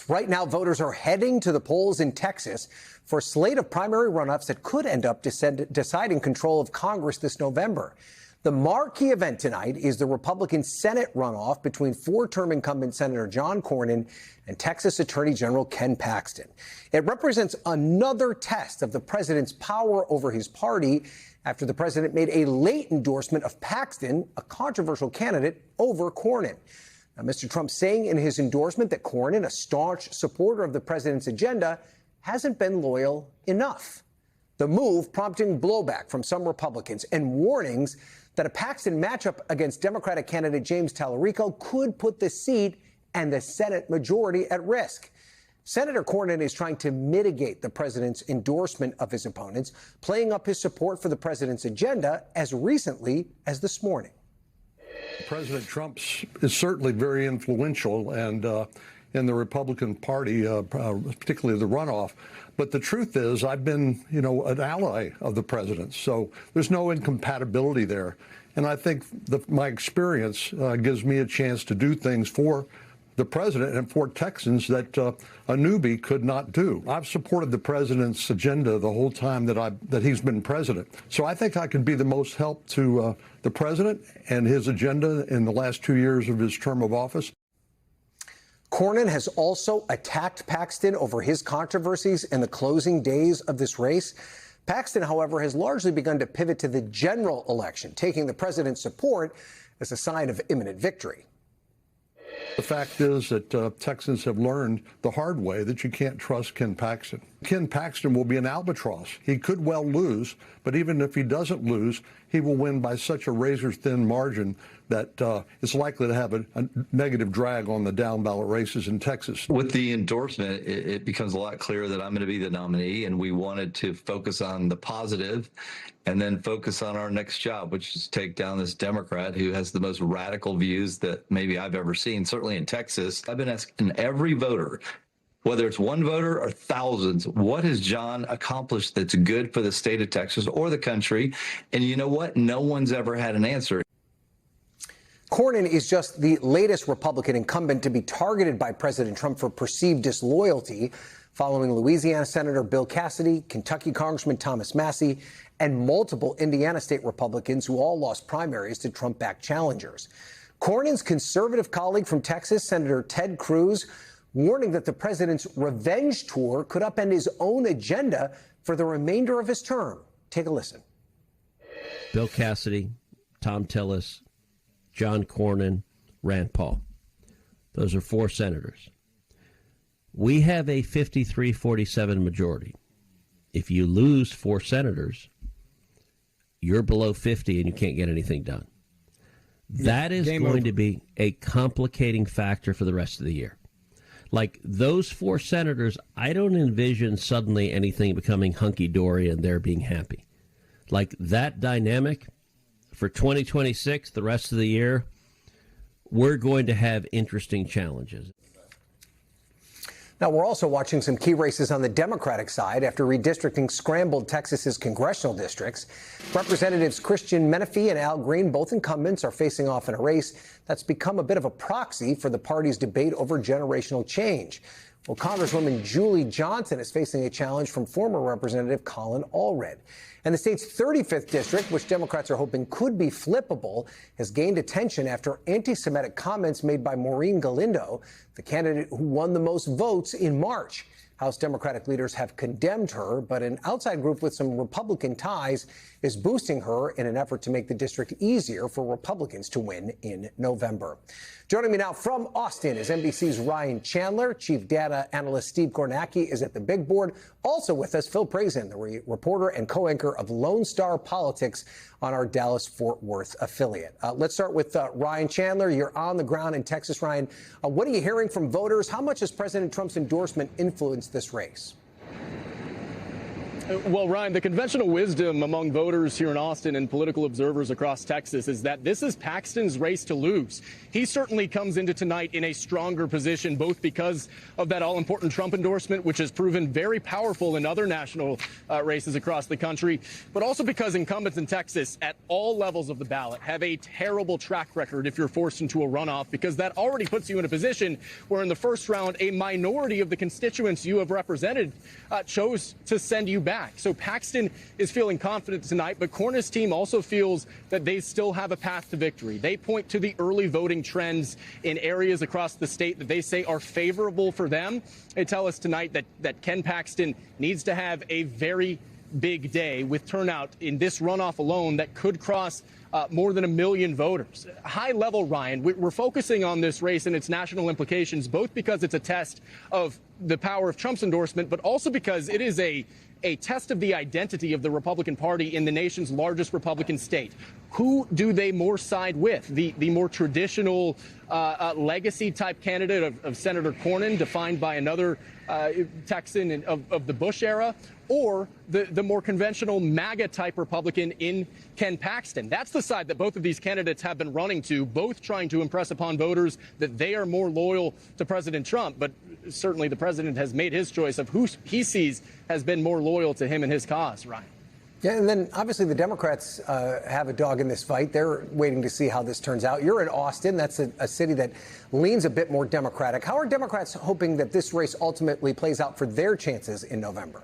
Right now, voters are heading to the polls in Texas for a slate of primary runoffs that could end up deciding control of Congress this November. The marquee event tonight is the Republican Senate runoff between four-term incumbent Senator John Cornyn and Texas Attorney General Ken Paxton. It represents another test of the president's power over his party after the president made a late endorsement of Paxton, a controversial candidate, over Cornyn. Now, Mr. Trump saying in his endorsement that Cornyn, a staunch supporter of the president's agenda, hasn't been loyal enough. The move prompting blowback from some Republicans and warnings that a Paxton matchup against Democratic candidate James Tallarico could put the seat and the Senate majority at risk. Senator Cornyn is trying to mitigate the president's endorsement of his opponents, playing up his support for the president's agenda as recently as this morning. President Trump is certainly very influential and in the Republican Party, particularly the runoff. But the truth is, I've been, an ally of the president. So there's no incompatibility there. And I think my experience gives me a chance to do things for the president and for Texans that a newbie could not do. I've supported the president's agenda the whole time that he's been president. So I think I could be the most help to the president and his agenda in the last 2 years of his term of office. Cornyn has also attacked Paxton over his controversies in the closing days of this race. Paxton, however, has largely begun to pivot to the general election, taking the president's support as a sign of imminent victory. The fact is that Texans have learned the hard way that you can't trust Ken Paxton. Ken Paxton will be an albatross. He could well lose, but even if he doesn't lose, he will win by such a razor-thin margin that it's likely to have a negative drag on the down-ballot races in Texas. With the endorsement, it becomes a lot clearer that I'm going to be the nominee, and we wanted to focus on the positive and then focus on our next job, which is take down this Democrat who has the most radical views that maybe I've ever seen, certainly in Texas. I've been asking every voter, whether it's one voter or thousands, what has John accomplished that's good for the state of Texas or the country? And you know what? No one's ever had an answer. Cornyn is just the latest Republican incumbent to be targeted by President Trump for perceived disloyalty, following Louisiana Senator Bill Cassidy, Kentucky Congressman Thomas Massie, and multiple Indiana state Republicans who all lost primaries to Trump-backed challengers. Cornyn's conservative colleague from Texas, Senator Ted Cruz, warning that the president's revenge tour could upend his own agenda for the remainder of his term. Take a listen. Bill Cassidy, Tom Tillis, John Cornyn, Rand Paul. Those are four senators. We have a 53-47 majority. If you lose four senators, you're below 50 and you can't get anything done. That is going to be a complicating factor for the rest of the year. Like those four senators, I don't envision suddenly anything becoming hunky-dory and they're being happy. Like that dynamic for 2026, the rest of the year, we're going to have interesting challenges. Now, we're also watching some key races on the Democratic side after redistricting scrambled Texas's congressional districts. Representatives Christian Menefee and Al Green, both incumbents, are facing off in a race that's become a bit of a proxy for the party's debate over generational change. Well, Congresswoman Julie Johnson is facing a challenge from former Representative Colin Allred. And the state's 35th district, which Democrats are hoping could be flippable, has gained attention after anti-Semitic comments made by Maureen Galindo, the candidate who won the most votes in March. House Democratic leaders have condemned her, but an outside group with some Republican ties is boosting her in an effort to make the district easier for Republicans to win in November. Joining me now from Austin is NBC's Ryan Chandler. Chief data analyst Steve Kornacki is at the big board. Also with us, Phil Prazan, the reporter and co-anchor of Lone Star Politics on our Dallas-Fort Worth affiliate. Let's start with Ryan Chandler. You're on the ground in Texas, Ryan. What are you hearing from voters? How much has President Trump's endorsement influenced this race? Well, Ryan, the conventional wisdom among voters here in Austin and political observers across Texas is that this is Paxton's race to lose. He certainly comes into tonight in a stronger position, both because of that all-important Trump endorsement, which has proven very powerful in other national races across the country, but also because incumbents in Texas at all levels of the ballot have a terrible track record if you're forced into a runoff, because that already puts you in a position where in the first round, a minority of the constituents you have represented chose to send you back. So Paxton is feeling confident tonight, but Cornyn's team also feels that they still have a path to victory. They point to the early voting trends in areas across the state that they say are favorable for them. They tell us tonight that Ken Paxton needs to have a very big day with turnout in this runoff alone that could cross more than 1 million voters. High level, Ryan, we're focusing on this race and its national implications, both because it's a test of the power of Trump's endorsement, but also because it is a test of the identity of the Republican Party in the nation's largest Republican state. Who do they more side with? The more traditional legacy-type candidate of Senator Cornyn, defined by another Texan of the Bush era, or the more conventional MAGA-type Republican in Ken Paxton? That's the side that both of these candidates have been running to, both trying to impress upon voters that they are more loyal to President Trump. But certainly the president has made his choice of who he sees has been more loyal to him and his cause, Ryan. Yeah, and then obviously the Democrats have a dog in this fight. They're waiting to see how this turns out. You're in Austin. That's a city that leans a bit more Democratic. How are Democrats hoping that this race ultimately plays out for their chances in November?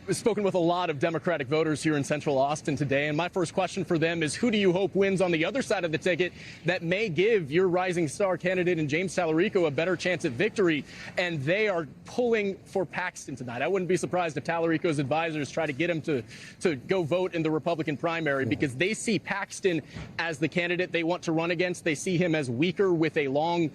I've spoken with a lot of Democratic voters here in central Austin today, and my first question for them is, who do you hope wins on the other side of the ticket that may give your rising star candidate in James Tallarico a better chance at victory? And they are pulling for Paxton tonight. I wouldn't be surprised if Tallarico's advisors try to get him to go vote in the Republican primary, because they see Paxton as the candidate they want to run against. They see him as weaker with a long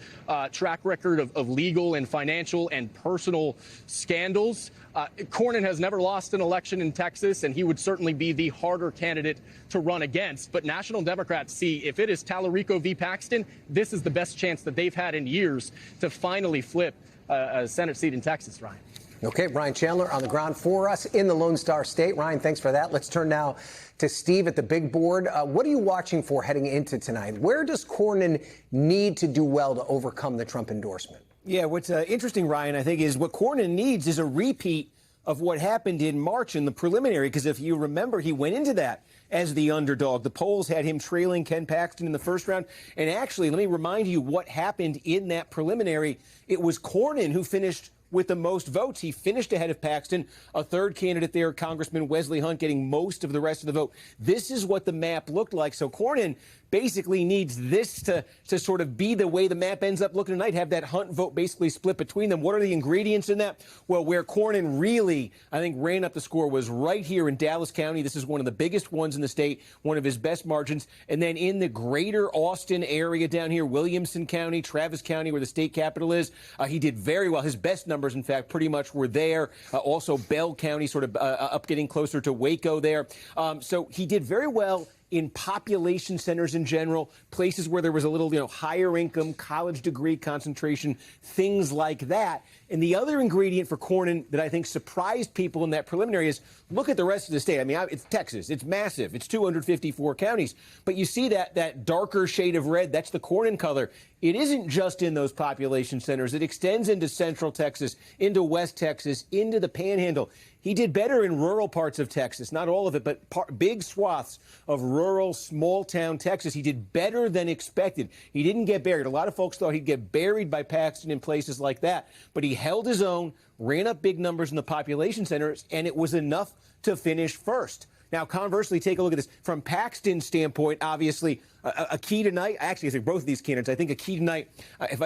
track record of legal and financial and personal scandals. Cornyn has never lost an election in Texas, and he would certainly be the harder candidate to run against. But national Democrats see if it is Tallarico v. Paxton, this is the best chance that they've had in years to finally flip a Senate seat in Texas, Ryan. Okay, Ryan Chandler on the ground for us in the Lone Star State. Ryan, thanks for that. Let's turn now to Steve at the big board. What are you watching for heading into tonight? Where does Cornyn need to do well to overcome the Trump endorsement? Yeah, what's interesting, Ryan, I think, is what Cornyn needs is a repeat of what happened in March in the preliminary, because if you remember, he went into that as the underdog. The polls had him trailing Ken Paxton in the first round. And actually, let me remind you what happened in that preliminary. It was Cornyn who finished with the most votes. He finished ahead of Paxton, a third candidate there, Congressman Wesley Hunt, getting most of the rest of the vote. This is what the map looked like. So Cornyn basically needs this to sort of be the way the map ends up looking tonight, have that Hunt vote basically split between them. What are the ingredients in that? Well, where Cornyn really, I think, ran up the score was right here in Dallas County. This is one of the biggest ones in the state, one of his best margins. And then in the greater Austin area down here, Williamson County, Travis County, where the state capital is, he did very well. His best numbers, in fact, pretty much were there. Also, Bell County sort of up getting closer to Waco there. So he did very well in population centers in general, places where there was a little, higher income, college degree concentration, things like that. And the other ingredient for Cornyn that I think surprised people in that preliminary is look at the rest of the state. I mean, it's Texas. It's massive. It's 254 counties. But you see that darker shade of red, that's the Cornyn color. It isn't just in those population centers. It extends into central Texas, into West Texas, into the Panhandle. He did better in rural parts of Texas, not all of it, but big swaths of rural, small-town Texas. He did better than expected. He didn't get buried. A lot of folks thought he'd get buried by Paxton in places like that, but he held his own, ran up big numbers in the population centers, and it was enough to finish first. Now, conversely, take a look at this. From Paxton's standpoint, obviously, a key tonight, actually, I think both of these candidates, I think a key tonight,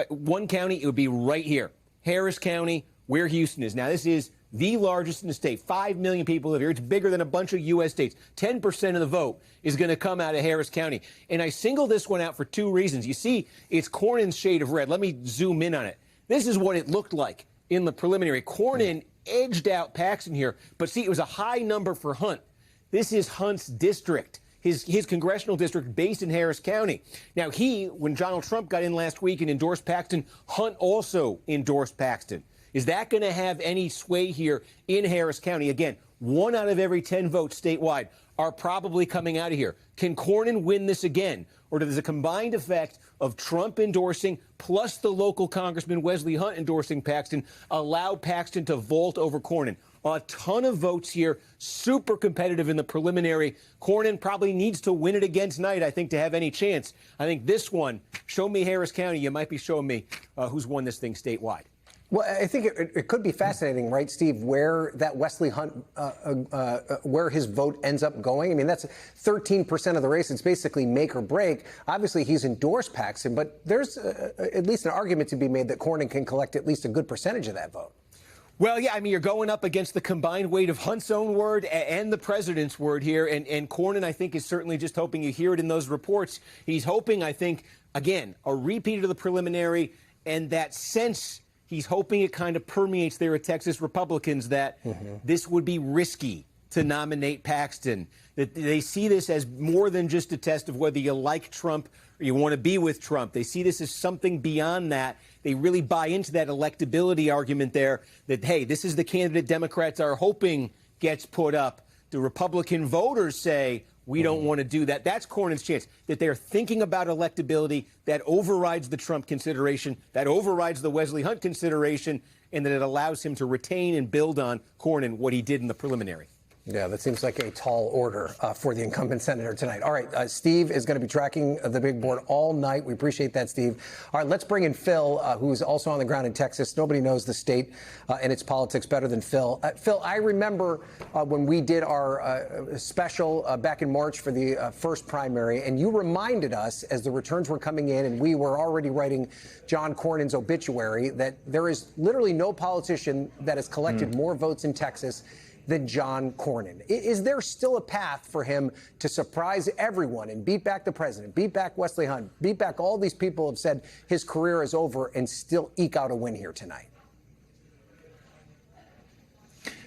one county, it would be right here, Harris County, where Houston is. Now, this is the largest in the state. 5 million people live here. It's bigger than a bunch of U.S. states. 10% of the vote is going to come out of Harris County. And I single this one out for two reasons. You see, it's Cornyn's shade of red. Let me zoom in on it. This is what it looked like in the preliminary. Cornyn edged out Paxton here, but see, it was a high number for Hunt. This is Hunt's district, his congressional district based in Harris County. Now, when Donald Trump got in last week and endorsed Paxton, Hunt also endorsed Paxton. Is that going to have any sway here in Harris County? Again, 1 out of every 10 votes statewide are probably coming out of here. Can Cornyn win this again? Or does the combined effect of Trump endorsing plus the local Congressman Wesley Hunt endorsing Paxton allow Paxton to vault over Cornyn? A ton of votes here, super competitive in the preliminary. Cornyn probably needs to win it again tonight, I think, to have any chance. I think this one, show me Harris County, you might be showing me who's won this thing statewide. Well, I think it could be fascinating, right, Steve, where that Wesley Hunt, where his vote ends up going. I mean, that's 13% of the race. It's basically make or break. Obviously, he's endorsed Paxton, but there's at least an argument to be made that Cornyn can collect at least a good percentage of that vote. Well, yeah, I mean, you're going up against the combined weight of Hunt's own word and the president's word here. And Cornyn, I think, is certainly just hoping you hear it in those reports. He's hoping, I think, again, a repeat of the preliminary and that sense. He's hoping it kind of permeates there at Texas Republicans that this would be risky to nominate Paxton, that they see this as more than just a test of whether you like Trump or you want to be with Trump. They see this as something beyond that. They really buy into that electability argument there that, hey, this is the candidate Democrats are hoping gets put up. Do Republican voters say, we don't want to do that? That's Cornyn's chance, that they're thinking about electability. That overrides the Trump consideration, that overrides the Wesley Hunt consideration, and that it allows him to retain and build on Cornyn what he did in the preliminary. Yeah, that seems like a tall order for the incumbent senator tonight. All right, Steve is going to be tracking the big board all night. We appreciate that, Steve. All right, let's bring in Phil, who's also on the ground in Texas. Nobody knows the state and its politics better than Phil. Phil, I remember when we did our special back in March for the first primary, and you reminded us as the returns were coming in and we were already writing John Cornyn's obituary that there is literally no politician that has collected more votes in Texas than John Cornyn. Is there still a path for him to surprise everyone and beat back the president, beat back Wesley Hunt, beat back all these people who have said his career is over and still eke out a win here tonight?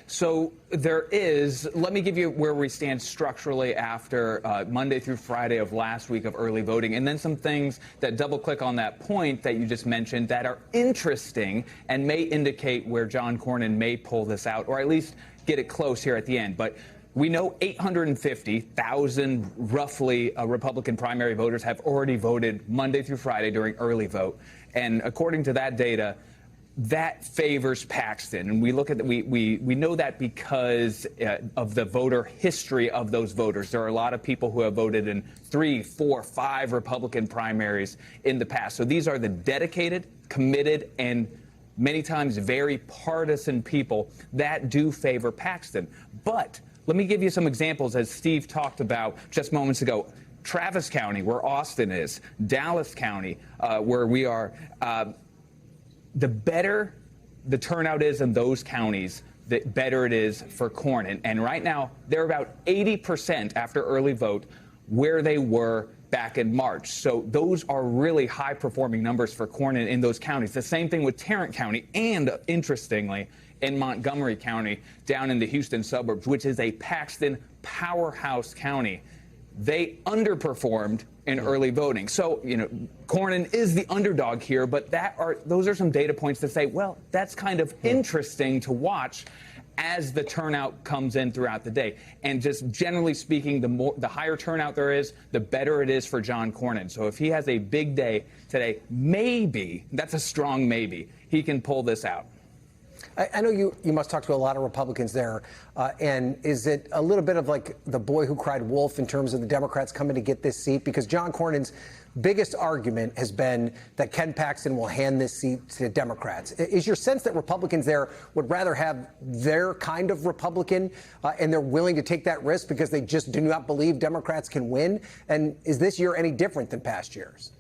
So there is. Let me give you where we stand structurally after Monday through Friday of last week of early voting, and then some things that double click on that point that you just mentioned that are interesting and may indicate where John Cornyn may pull this out, or at least get it close here at the end. But we know 850,000 roughly Republican primary voters have already voted Monday through Friday during early vote. And according to that data, that favors Paxton. And we look at we know that because of the voter history of those voters. There are a lot of people who have voted in 3, 4, 5 Republican primaries in the past. So these are the dedicated, committed, and many times very partisan people that do favor Paxton. But let me give you some examples, as Steve talked about just moments ago. Travis County, where Austin is, Dallas County, where we are, the better the turnout is in those counties, the better it is for Cornyn. And right now, they're about 80% after early vote where they were back in March. So those are really high-performing numbers for Cornyn in those counties. The same thing with Tarrant County and, interestingly, in Montgomery County, down in the Houston suburbs, which is a Paxton powerhouse county. They underperformed in early voting. So, you know, Cornyn is the underdog here, but those are some data points to say, well, that's kind of interesting to watch as the turnout comes in throughout the day. And just generally speaking, the higher turnout there is, the better it is for John Cornyn. So if he has a big day today, maybe, that's a strong maybe, he can pull this out. I know you must talk to a lot of Republicans there. And is it a little bit of like the boy who cried wolf in terms of the Democrats coming to get this seat? Because John Cornyn's biggest argument has been that Ken Paxton will hand this seat to Democrats. Is your sense that Republicans there would rather have their kind of Republican and they're willing to take that risk because they just do not believe Democrats can win? And is this year any different than past years?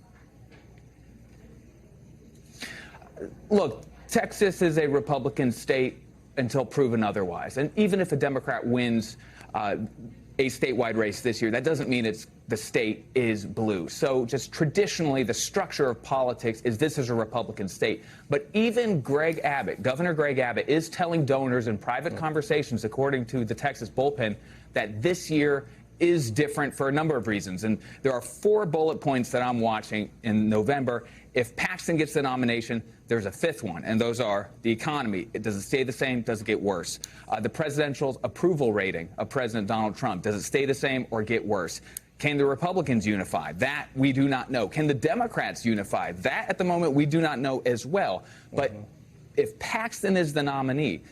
Look, Texas is a Republican state until proven otherwise. And even if a Democrat wins a statewide race this year, that doesn't mean the state is blue. So just traditionally, the structure of politics is this is a Republican state. But even Governor Greg Abbott, is telling donors in private conversations, according to the Texas bullpen, that this year is different for a number of reasons. And there are 4 bullet points that I'm watching in November. If Paxton gets the nomination, there's a fifth one, and those are the economy. Does it stay the same? Does it get worse? The presidential approval rating of President Donald Trump, does it stay the same or get worse? Can the Republicans unify? That we do not know. Can the Democrats unify? That at the moment we do not know as well. But if Paxton is the nominee,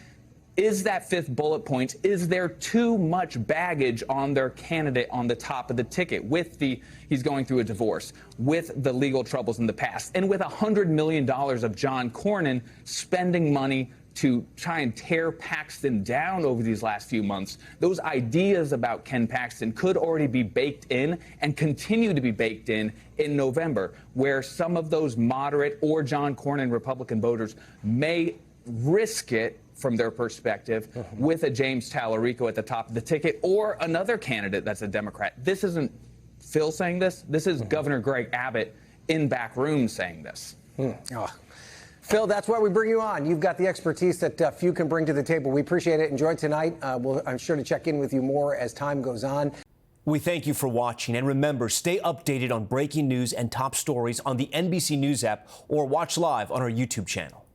is that fifth bullet point, is there too much baggage on their candidate on the top of the ticket with he's going through a divorce, with the legal troubles in the past, and with $100 million of John Cornyn spending money to try and tear Paxton down over these last few months? Those ideas about Ken Paxton could already be baked in and continue to be baked in November, where some of those moderate or John Cornyn Republican voters may risk it from their perspective with a James Tallarico at the top of the ticket or another candidate that's a Democrat. This isn't Phil saying this. This is Governor Greg Abbott in back room saying this. Phil, that's why we bring you on. You've got the expertise that few can bring to the table. We appreciate it. Enjoy tonight. I'm sure to check in with you more as time goes on. We thank you for watching. And remember, stay updated on breaking news and top stories on the NBC News app or watch live on our YouTube channel.